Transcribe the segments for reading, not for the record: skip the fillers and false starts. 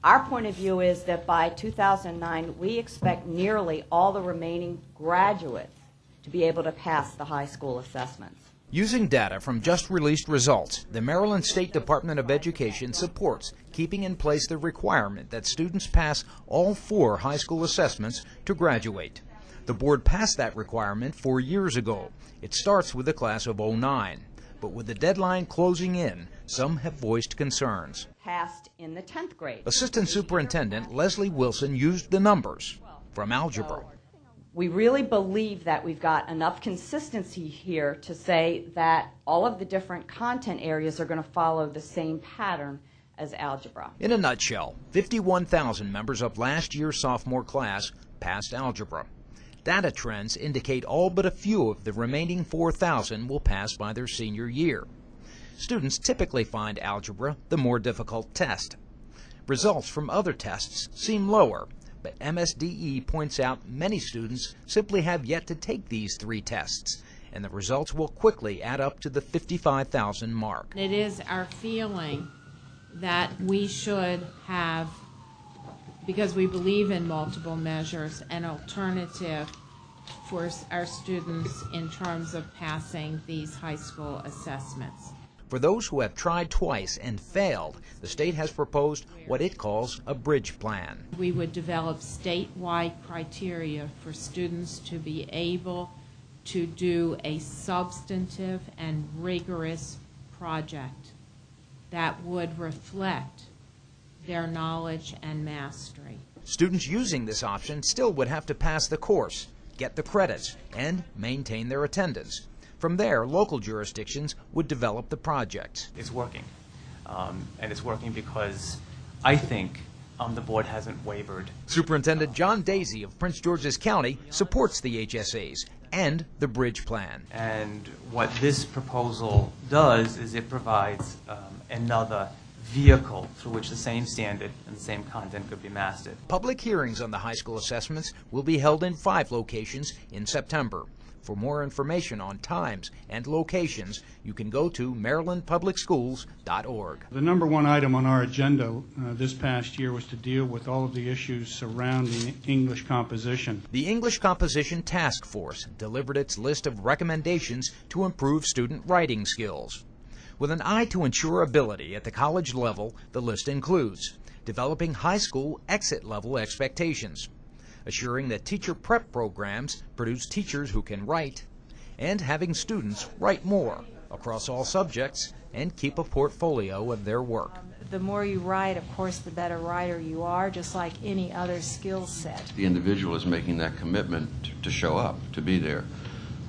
Our point of view is that by 2009, we expect nearly all the remaining graduates to be able to pass the high school assessments. Using data from just released results, the Maryland State Department of Education supports keeping in place the requirement that students pass all 4 high school assessments to graduate. The board passed that requirement 4 years ago. It starts with the class of '09. But with the deadline closing in, some have voiced concerns. Passed in the 10th grade. Assistant Superintendent Leslie Wilson used the numbers from algebra. We really believe that we've got enough consistency here to say that all of the different content areas are going to follow the same pattern as algebra. In a nutshell, 51,000 members of last year's sophomore class passed algebra. Data trends indicate all but a few of the remaining 4,000 will pass by their senior year. Students typically find algebra the more difficult test. Results from other tests seem lower, but MSDE points out many students simply have yet to take these 3 tests, and the results will quickly add up to the 55,000 mark. It is our feeling that we should have, because we believe in multiple measures, an alternative for our students in terms of passing these high school assessments. For those who have tried twice and failed, the state has proposed what it calls a bridge plan. We would develop statewide criteria for students to be able to do a substantive and rigorous project that would reflect their knowledge and mastery. Students using this option still would have to pass the course, get the credits, and maintain their attendance. From there, local jurisdictions would develop the project. It's working, and it's working because I think the board hasn't wavered. Superintendent John Daisy of Prince George's County supports the HSAs and the bridge plan. And what this proposal does is it provides another vehicle through which the same standard and the same content could be mastered. Public hearings on the high school assessments will be held in 5 locations in September. For more information on times and locations, you can go to marylandpublicschools.org. The number 1 item on our agenda this past year was to deal with all of the issues surrounding English composition. The English Composition Task Force delivered its list of recommendations to improve student writing skills. With an eye to ensure ability at the college level, the list includes developing high school exit level expectations, assuring that teacher prep programs produce teachers who can write, and having students write more across all subjects and keep a portfolio of their work. The more you write, of course, the better writer you are, just like any other skill set. The individual is making that commitment to show up, to be there.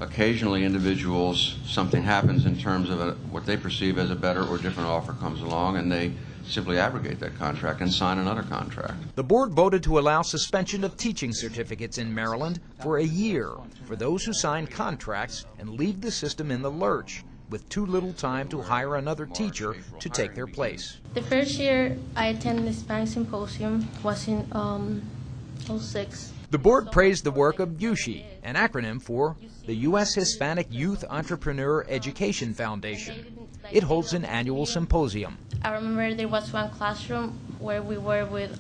Occasionally, individuals, something happens in terms of what they perceive as a better or different offer comes along, and they simply abrogate that contract and sign another contract. The board voted to allow suspension of teaching certificates in Maryland for a year for those who sign contracts and leave the system in the lurch with too little time to hire another teacher to take their place. The first year I attended the Spanish Symposium was in 2006. The board praised the work of USHE, an acronym for the U.S. Hispanic Youth Entrepreneur Education Foundation. It holds an annual symposium. I remember there was one classroom where we were with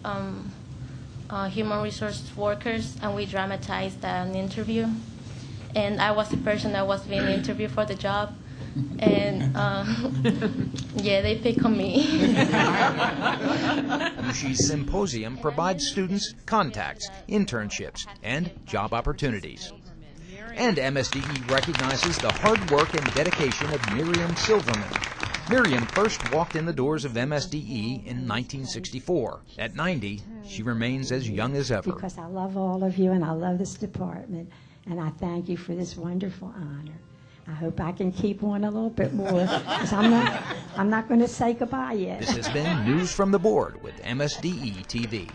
human resource workers, and we dramatized an interview. And I was the person that was being interviewed for the job. And yeah, they pick on me. USHE's symposium provides students contacts, internships, and job opportunities. And MSDE recognizes the hard work and dedication of Miriam Silverman. Miriam first walked in the doors of MSDE in 1964. At 90, she remains as young as ever. Because I love all of you and I love this department, and I thank you for this wonderful honor. I hope I can keep on a little bit more, because I'm not going to say goodbye yet. This has been News from the Board with MSDE TV.